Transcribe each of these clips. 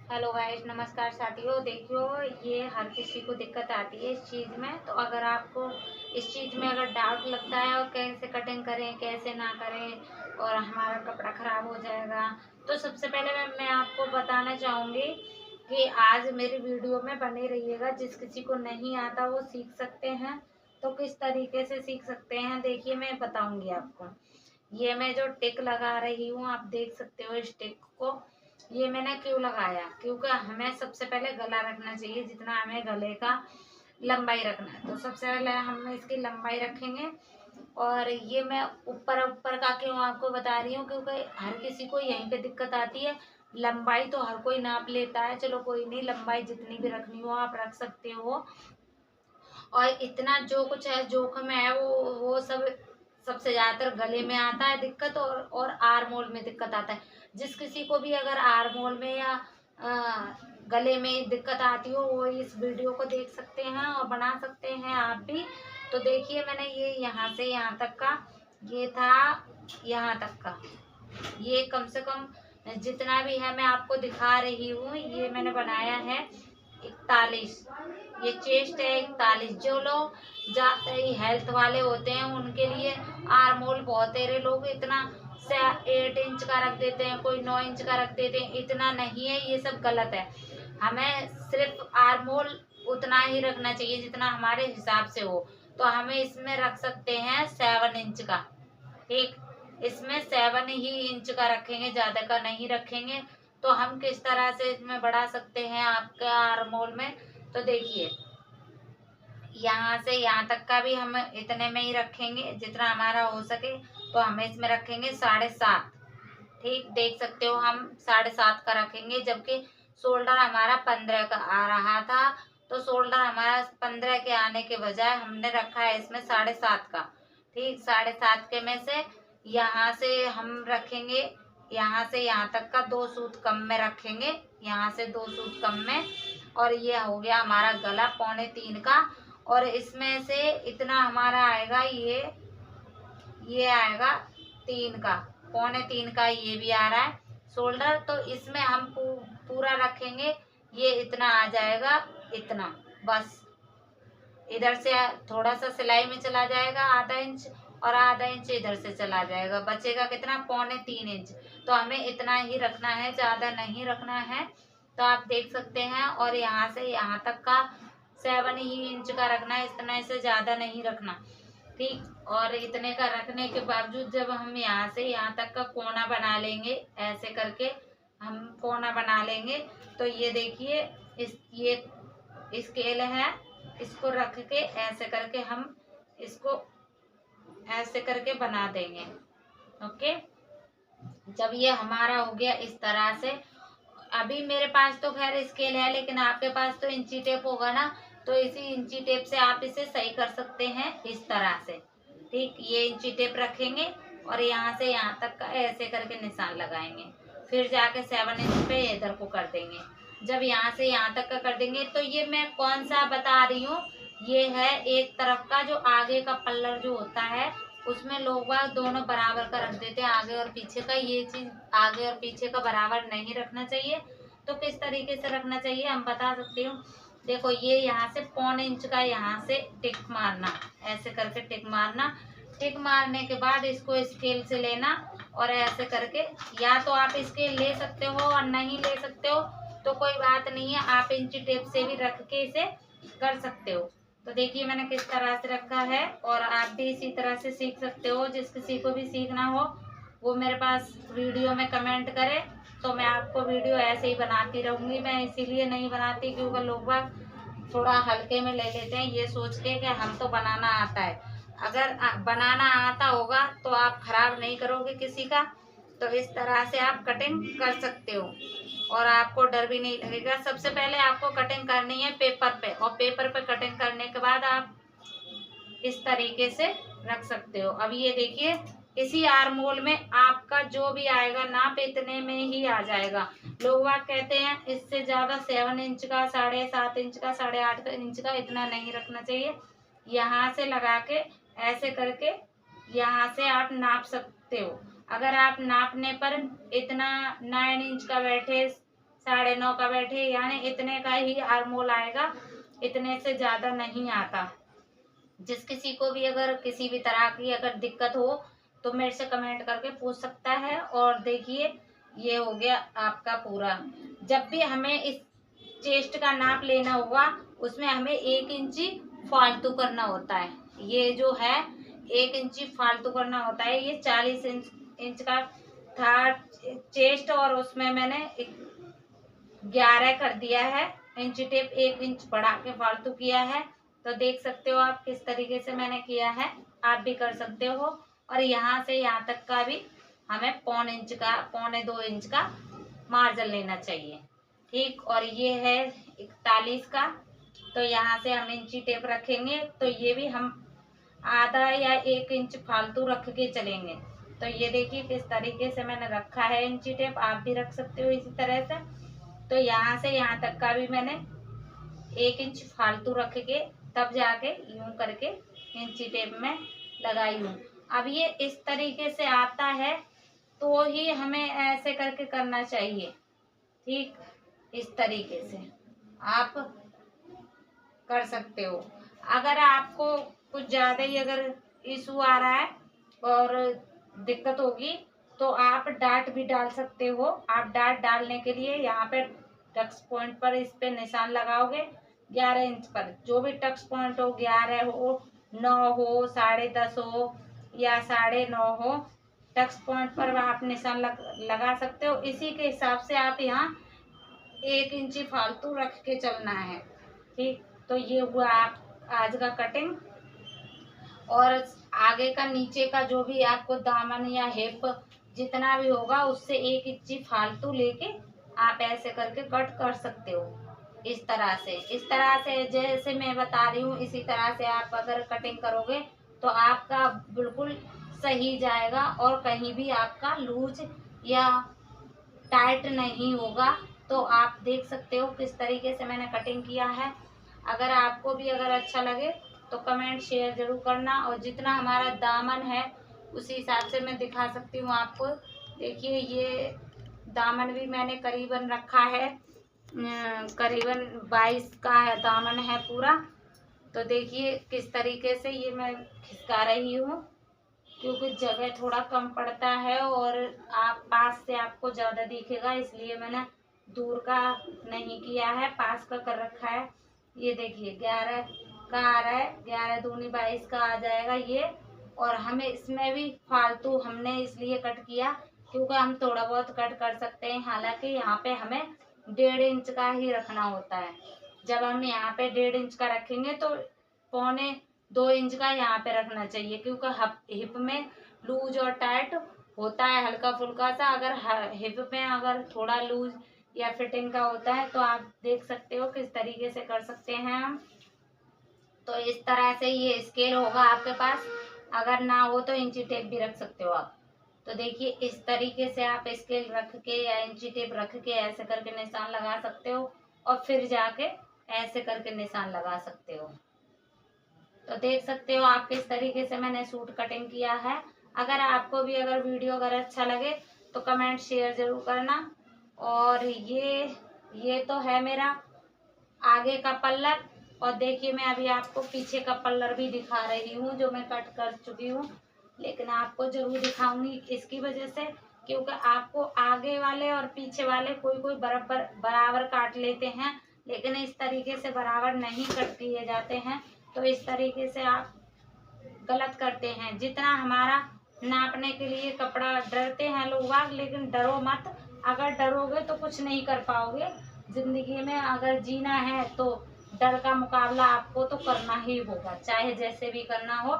Hello guys, नमस्कार साथियों। देखियो, ये हर किसी को दिक्कत आती है इस चीज़ में। तो अगर आपको इस चीज़ में अगर डाउट लगता है और कैसे कटिंग करें कैसे ना करें और हमारा कपड़ा ख़राब हो जाएगा, तो सबसे पहले मैं आपको बताना चाहूँगी कि आज मेरी वीडियो में बने रहिएगा। जिस किसी को नहीं आता वो सीख सकते हैं। तो किस तरीके से सीख सकते हैं, देखिए मैं बताऊँगी आपको। ये मैं जो टिक लगा रही हूँ, आप देख सकते हो इस टिक को। ये मैंने क्यों लगाया, क्योंकि हमें सबसे पहले गला रखना चाहिए, जितना हमें गले का लंबाई रखना है। तो सबसे पहले हम इसकी लंबाई रखेंगे। और ये मैं ऊपर ऊपर का क्यों आपको बता रही हूँ, क्योंकि हर किसी को यहीं पे दिक्कत आती है। लंबाई तो हर कोई नाप लेता है, चलो कोई नहीं, लंबाई जितनी भी रखनी हो आप रख सकते हो। और इतना जो कुछ है जोखिम है वो सब सबसे ज्यादातर गले में आता है दिक्कत, और आर मोल में दिक्कत आता है। जिस किसी को भी अगर आर मोल में या गले में दिक्कत आती हो वो इस वीडियो को देख सकते हैं और बना सकते हैं आप भी। तो देखिए, मैंने ये यहाँ से यहाँ तक का, ये था यहाँ तक का, ये कम से कम जितना भी है मैं आपको दिखा रही हूँ, ये मैंने बनाया है 41। ये चेस्ट है 41। जो लोग ज्यादा ही हेल्थ वाले होते हैं उनके लिए आर्मोल बहुत तेरे लोग इतना से 8 इंच का रख देते हैं, कोई 9 इंच का रख देते हैं। इतना नहीं है, ये सब गलत है। हमें सिर्फ आर्मोल उतना ही रखना चाहिए जितना हमारे हिसाब से हो। तो हमें इसमें रख सकते हैं 7 इंच का। ठीक, इसमें 7 ही इंच का रखेंगे, ज्यादा का नहीं रखेंगे। तो हम किस तरह से इसमें बढ़ा सकते हैं आपके आर्मोल में। तो देखिए, यहाँ से यहाँ तक का भी हम इतने में ही रखेंगे जितना हमारा हो सके। तो हमें इसमें रखेंगे 7.5। ठीक, देख सकते हो हम 7.5 का रखेंगे, जबकि शोल्डर हमारा 15 का आ रहा था। तो शोल्डर हमारा 15 के आने के बजाय हमने रखा है इसमें 7.5 का। ठीक, 7.5 के में से यहाँ से हम रखेंगे, यहाँ से यहाँ तक का 2 सूत कम में रखेंगे, यहाँ से 2 सूत कम में। और ये हो गया हमारा गला 2.25 का। और इसमें से इतना हमारा आएगा, ये आएगा 3 का, 2.25 का ये भी आ रहा है शोल्डर। तो इसमें हम पूरा रखेंगे, ये इतना आ जाएगा, इतना बस। इधर से थोड़ा सा सिलाई में चला जाएगा आधा इंच, और आधा इंच इधर से चला जाएगा, बचेगा कितना, 2.25 इंच। तो हमें इतना ही रखना है, ज्यादा नहीं रखना है। तो आप देख सकते हैं। और यहाँ से यहाँ तक का 7 ही इंच का रखना है, इतना से ज्यादा नहीं रखना। ठीक, और इतने का रखने के बावजूद जब हम यहाँ से यहाँ तक का कोना बना लेंगे, ऐसे करके हम कोना बना लेंगे। तो ये देखिए, ये स्केल है, इसको रख के ऐसे करके हम इसको ऐसे करके बना देंगे। ओके, जब ये हमारा हो गया इस तरह से, अभी मेरे पास तो खैर स्केल है, लेकिन आपके पास तो इंची टेप होगा ना। तो इसी इंची टेप से आप इसे सही कर सकते हैं इस तरह से। ठीक, ये इंची टेप रखेंगे और यहाँ से यहाँ तक का ऐसे करके निशान लगाएंगे। फिर जाके 7 इंच पे इधर को कर देंगे। जब यहाँ से यहाँ तक का कर देंगे, तो ये मैं कौन सा बता रही हूँ, ये है एक तरफ का जो आगे का पल्लर जो होता है, उसमें लोग बाग दोनों बराबर का रख देते हैं, आगे और पीछे का। ये चीज आगे और पीछे का बराबर नहीं रखना चाहिए। तो किस तरीके से रखना चाहिए हम बता सकती हूँ। देखो, ये यहाँ से 1.25 इंच का यहाँ से टिक मारना, ऐसे करके टिक मारना। टिक मारने के बाद इसको स्केल से लेना और ऐसे करके, या तो आप स्केल ले सकते हो और नहीं ले सकते हो तो कोई बात नहीं है, आप इंची टेप से भी रख के इसे कर सकते हो। तो देखिए मैंने किस तरह से रखा है, और आप भी इसी तरह से सीख सकते हो। जिस किसी को भी सीखना हो वो मेरे पास वीडियो में कमेंट करे, तो मैं आपको वीडियो ऐसे ही बनाती रहूंगी। मैं इसीलिए नहीं बनाती क्योंकि लोग बाग थोड़ा हल्के में ले लेते हैं, ये सोच के कि हम तो बनाना आता है। अगर बनाना आता होगा तो आप खराब नहीं करोगे किसी का। तो इस तरह से आप कटिंग कर सकते हो और आपको डर भी नहीं लगेगा। सबसे पहले आपको कटिंग करनी है पेपर पे, और पेपर पे कटिंग करने के बाद आप इस तरीके से रख सकते हो। अब ये देखिए, इसी आर्मोल में आपका जो भी आएगा नाप इतने में ही आ जाएगा। लोग बाग कहते हैं इससे ज्यादा 7 इंच का, 7.5 इंच का, 8.5 इंच का, इतना नहीं रखना चाहिए। यहाँ से लगा के ऐसे करके यहाँ से आप नाप सकते हो। अगर आप नापने पर इतना 9 इंच का बैठे, 9.5 का बैठे, यानी इतने का ही आर्मोल आएगा, इतने से ज्यादा नहीं आता। जिस किसी को भी अगर किसी भी तरह की अगर दिक्कत हो तो मेरे से कमेंट करके पूछ सकता है। और देखिए ये हो गया आपका पूरा। जब भी हमें इस चेस्ट का नाप लेना होगा उसमें हमें 1 इंची फालतू करना होता है। ये जो है 1 इंची फालतू करना होता है। ये 40 इंच का था चेस्ट, और उसमें मैंने 11 कर दिया है। इंची टेप 1 इंच बढ़ा के फालतू किया है। तो देख सकते हो आप किस तरीके से मैंने किया है, आप भी कर सकते हो। और यहाँ से यहाँ तक का भी हमें 1.25 इंच का मार्जिन लेना चाहिए। ठीक, और ये है 41 का, तो यहाँ से हम इंची टेप रखेंगे तो ये भी हम आधा या 1 इंच फालतू रख के चलेंगे। तो ये देखिए किस तरीके से मैंने रखा है इंची टेप, आप भी रख सकते हो इसी तरह से। तो यहाँ से यहाँ तक का भी मैंने 1 इंच फालतू रख के तब जाके यूं करके इंची टेप में लगाई हूँ। अब ये इस तरीके से आता है तो ही हमें ऐसे करके करना चाहिए। ठीक, इस तरीके से आप कर सकते हो। अगर आपको कुछ ज्यादा ही अगर इशू आ रहा है और दिक्कत होगी तो आप डाट भी डाल सकते हो। आप डाट डालने के लिए यहाँ पे टक्स पॉइंट पर इस पे निशान लगाओगे 11 इंच पर। जो भी टक्स पॉइंट हो, 11 हो, 9 हो, 10.5 हो या 9.5 हो, टक्स पॉइंट पर आप निशान लगा सकते हो। इसी के हिसाब से आप यहाँ 1 इंची फालतू रख के चलना है। ठीक, तो ये हुआ आप आज का कटिंग। और आगे का नीचे का जो भी आपको दामन या हिप जितना भी होगा उससे 1 इंची फालतू लेके आप ऐसे करके कट कर सकते हो। इस तरह से जैसे मैं बता रही हूँ इसी तरह से आप अगर कटिंग करोगे तो आपका बिल्कुल सही जाएगा और कहीं भी आपका लूज या टाइट नहीं होगा। तो आप देख सकते हो किस तरीके से मैंने कटिंग किया है। अगर आपको भी अगर अच्छा लगे तो कमेंट शेयर जरूर करना। और जितना हमारा दामन है उसी हिसाब से मैं दिखा सकती हूँ आपको। देखिए ये दामन भी मैंने करीबन रखा है, करीबन 22 का है दामन है पूरा। तो देखिए किस तरीके से ये मैं खिसका रही हूँ, क्योंकि जगह थोड़ा कम पड़ता है और आप पास से आपको ज़्यादा दिखेगा, इसलिए मैंने दूर का नहीं किया है, पास का कर रखा है। ये देखिए 11 का आ रहा है, 11 दूनी 22 का आ जाएगा ये। और हमें इसमें भी फालतू हमने इसलिए कट किया क्योंकि हम थोड़ा बहुत कट कर सकते हैं। हालांकि यहाँ पे हमें 1.5 इंच का ही रखना होता है। जब हम यहाँ पे 1.5 इंच का रखेंगे तो 1.25 इंच का यहाँ पे रखना चाहिए, क्योंकि हिप में लूज और टाइट होता है हल्का फुल्का सा। अगर हिप में अगर थोड़ा लूज या फिटिंग का होता है तो आप देख सकते हो किस तरीके से कर सकते हैं हम। तो इस तरह से ये स्केल होगा आपके पास, अगर ना हो तो इंची टेप भी रख सकते हो आप। तो देखिए इस तरीके से आप स्केल रख के या इंची टेप रख के ऐसे करके निशान लगा सकते हो और फिर जाके ऐसे करके निशान लगा सकते हो। तो देख सकते हो आप किस तरीके से मैंने सूट कटिंग किया है। अगर आपको भी अगर वीडियो अगर अच्छा लगे तो कमेंट शेयर जरूर करना। और ये तो है मेरा आगे का पल्लर। और देखिए मैं अभी आपको पीछे का पल्लर भी दिखा रही हूँ जो मैं कट कर चुकी हूँ, लेकिन आपको जरूर दिखाऊंगी इसकी वजह से क्योंकि आपको आगे वाले और पीछे वाले कोई बराबर काट लेते हैं, लेकिन इस तरीके से बराबर नहीं कट किए जाते हैं। तो इस तरीके से आप गलत करते हैं। जितना हमारा नापने के लिए कपड़ा डरते हैं लोग, लेकिन डरो मत। अगर डरोगे तो कुछ नहीं कर पाओगे जिंदगी में। अगर जीना है तो डर का मुकाबला आपको तो करना ही होगा, चाहे जैसे भी करना हो।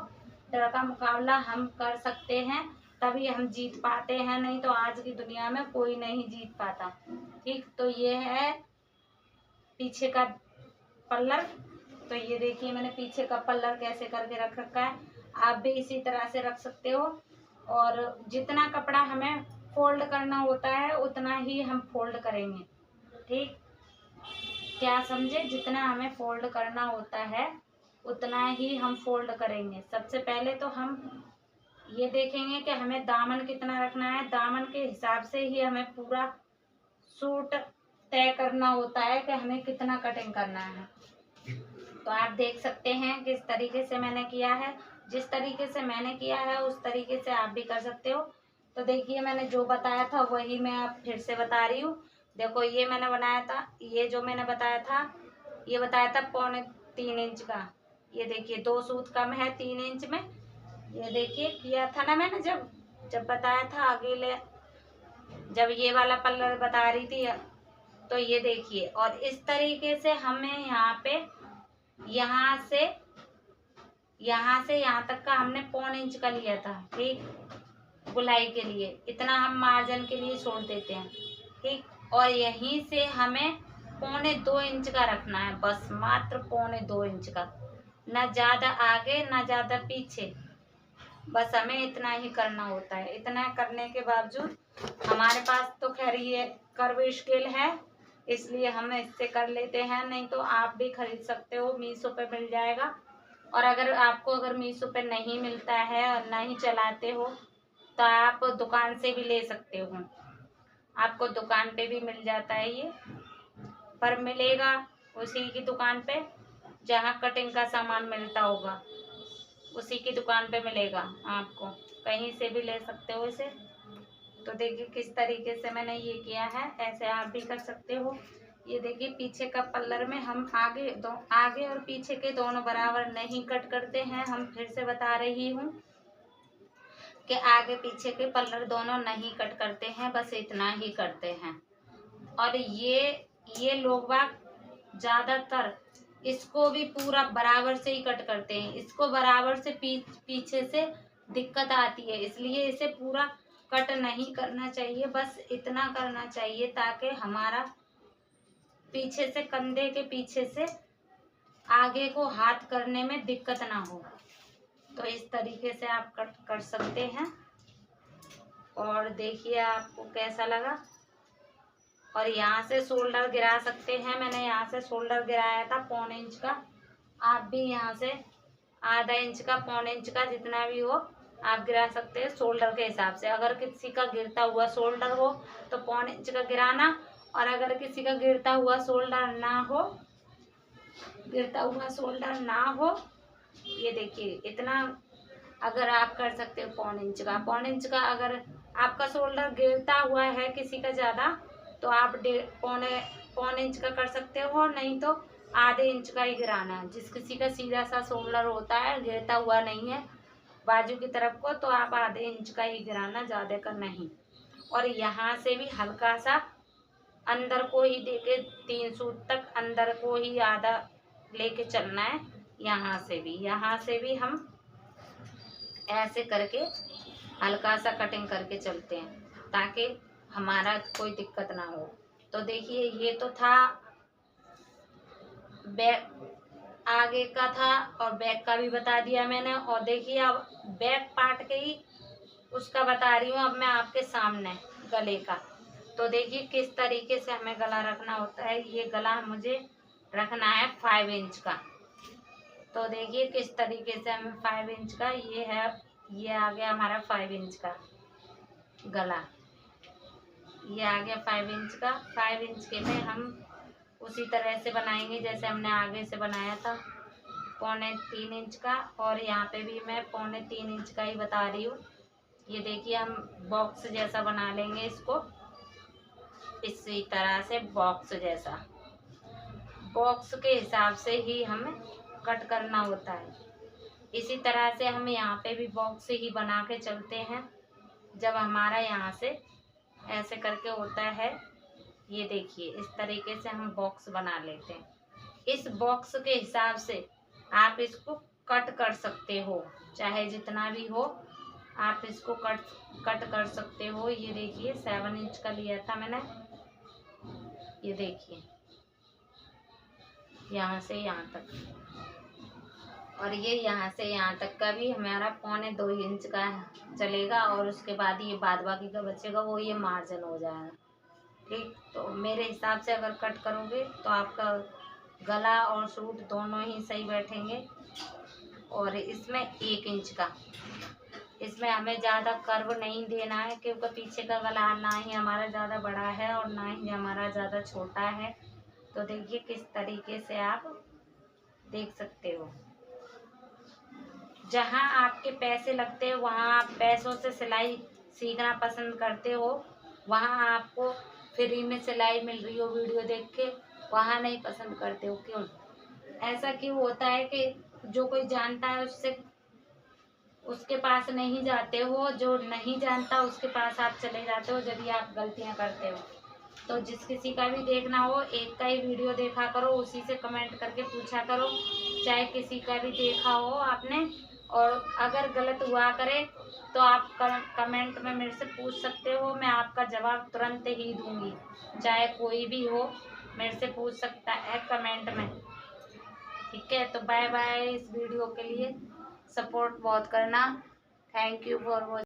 डर का मुकाबला हम कर सकते हैं तभी हम जीत पाते हैं, नहीं तो आज की दुनिया में कोई नहीं जीत पाता। ठीक, तो ये है पीछे का पल्लर। तो ये देखिए मैंने पीछे का पल्लर कैसे करके रख रखा है, आप भी इसी तरह से रख सकते हो। और जितना कपड़ा हमें फोल्ड करना होता है उतना ही हम फोल्ड करेंगे। ठीक, क्या समझे, जितना हमें फोल्ड करना होता है उतना ही हम फोल्ड करेंगे। सबसे पहले तो हम ये देखेंगे कि हमें दामन कितना रखना है, दामन के हिसाब से ही हमें पूरा सूट तय करना होता है कि हमें कितना कटिंग करना है। तो आप देख सकते हैं किस तरीके से मैंने किया है। जिस तरीके से मैंने किया है उस तरीके से आप भी कर सकते हो। तो देखिए मैंने जो बताया था वही मैं आप फिर से बता रही हूँ। देखो ये मैंने बनाया था, ये जो मैंने बताया था, ये बताया था 3.25 इंच का। ये देखिए 2 सूत कम है 3 इंच में। ये देखिए किया था ना मैंने, जब बताया था अगले, जब ये वाला पल्ला बता रही थी। तो ये देखिए, और इस तरीके से हमें यहाँ पे यहाँ से यहाँ तक का हमने 1.25 इंच का लिया था। ठीक, गुलाई के लिए इतना हम मार्जिन के लिए छोड़ देते हैं। ठीक, और यहीं से हमें 1.25 इंच का रखना है, बस मात्र 1.25 इंच का, ना ज्यादा आगे ना ज्यादा पीछे, बस हमें इतना ही करना होता है। इतना करने के बावजूद हमारे पास तो खैर ये कर्व स्केल है, इसलिए हम इससे कर लेते हैं। नहीं तो आप भी खरीद सकते हो, मीशो पे मिल जाएगा। और अगर मीशो पे नहीं मिलता है और नहीं चलाते हो तो आप दुकान से भी ले सकते हो। आपको दुकान पे भी मिल जाता है ये, पर मिलेगा उसी की दुकान पे जहाँ कटिंग का सामान मिलता होगा, उसी की दुकान पे मिलेगा। आपको कहीं से भी ले सकते हो इसे। तो देखिए किस तरीके से मैंने ये किया है, ऐसे आप भी कर सकते हो। ये देखिए पीछे का पल्लर में हम आगे और पीछे के दोनों बराबर नहीं कट करते हैं। हम फिर से बता रही हूँ कि आगे पीछे के पल्लर दोनों नहीं कट करते हैं, बस इतना ही करते हैं। और ये लोग बाग ज्यादातर इसको भी पूरा बराबर से ही कट करते हैं। इसको बराबर से पीछे से दिक्कत आती है, इसलिए इसे पूरा कट नहीं करना चाहिए, बस इतना करना चाहिए ताकि हमारा पीछे से, कंधे के पीछे से आगे को हाथ करने में दिक्कत ना हो। तो इस तरीके से आप कट कर सकते हैं। और देखिए आपको कैसा लगा। और यहाँ से शोल्डर गिरा सकते हैं। मैंने यहाँ से शोल्डर गिराया था 1.25 इंच का। आप भी यहाँ से ½ इंच का, 1.25 इंच का, जितना भी हो आप गिरा सकते हैं शोल्डर के हिसाब से। अगर किसी का गिरता हुआ शोल्डर हो तो 1.25 इंच का गिराना, और अगर किसी का गिरता हुआ शोल्डर ना हो, ये देखिए इतना अगर आप कर सकते हो 1.25 इंच का। 1.25 इंच का अगर आपका शोल्डर गिरता हुआ है किसी का ज्यादा, तो आप 1.25 इंच का कर सकते हो, नहीं तो ½ इंच का ही गिराना है। जिस किसी का सीधा सा शोल्डर होता है, गिरता हुआ नहीं है बाजू की तरफ को, तो आप ½ इंच का ही गिराना, ज्यादा का नहीं। और यहाँ से भी हल्का सा अंदर को ही देके 3 सूत तक अंदर को ही आधा लेके चलना है। यहाँ से भी हम ऐसे करके हल्का सा कटिंग करके चलते हैं ताकि हमारा कोई दिक्कत ना हो। तो देखिए ये तो था बैक, आगे का था, और बैक का भी बता दिया मैंने। और देखिए अब बैक पार्ट के ही उसका बता रही हूँ अब मैं आपके सामने, गले का। तो देखिए किस तरीके से हमें गला रखना होता है। ये गला मुझे रखना है 5 इंच का। तो देखिए किस तरीके से हमें 5 इंच का, ये आ गया हमारा 5 इंच का गला। ये आ गया 5 इंच का। 5 इंच के में हम उसी तरह से बनाएंगे जैसे हमने आगे से बनाया था, 3.25 इंच का। और यहाँ पे भी मैं 3.25 इंच का ही बता रही हूँ। ये देखिए हम बॉक्स जैसा बना लेंगे इसको, इसी तरह से बॉक्स जैसा। बॉक्स के हिसाब से ही हमें कट करना होता है। इसी तरह से हम यहाँ पे भी बॉक्स ही बना के चलते हैं। जब हमारा यहाँ से ऐसे करके होता है, ये देखिए इस तरीके से हम बॉक्स बना लेते हैं। इस बॉक्स के हिसाब से आप इसको कट कर सकते हो, चाहे जितना भी हो आप इसको कट कर सकते हो। ये देखिए 7 इंच का लिया था मैंने। ये देखिए यहाँ से यहाँ तक, और ये यहाँ से यहाँ तक का भी हमारा 1.25 इंच का चलेगा। और उसके बाद ये बाद बाकी का बचेगा वो ये मार्जिन हो जाएगा। ठीक, तो मेरे हिसाब से अगर कट करोगे तो आपका गला और सूट दोनों ही सही बैठेंगे। और इसमें 1 इंच का इसमें हमें ज़्यादा कर्व नहीं देना है, क्योंकि पीछे का गला ना ही हमारा ज़्यादा बड़ा है और ना ही हमारा ज़्यादा छोटा है। तो देखिए किस तरीके से आप देख सकते हो। जहाँ आपके पैसे लगते हैं, वहाँ आप पैसों से सिलाई सीखना पसंद करते हो, वहाँ आपको फ्री में सिलाई मिल रही हो वीडियो देख के, वहाँ नहीं पसंद करते हो। क्यों ऐसा क्यों होता है कि जो कोई जानता है उसके पास नहीं जाते हो, जो नहीं जानता उसके पास आप चले जाते हो जब ये आप गलतियां करते हो। तो जिस किसी का भी देखना हो, एक का ही वीडियो देखा करो, उसी से कमेंट करके पूछा करो, चाहे किसी का भी देखा हो आपने। और अगर गलत हुआ करे तो आप कमेंट में मेरे से पूछ सकते हो, मैं आपका जवाब तुरंत ही दूंगी। चाहे कोई भी हो, मेरे से पूछ सकता है कमेंट में। ठीक है, तो बाय बाय। इस वीडियो के लिए सपोर्ट बहुत करना। Thank you for watching.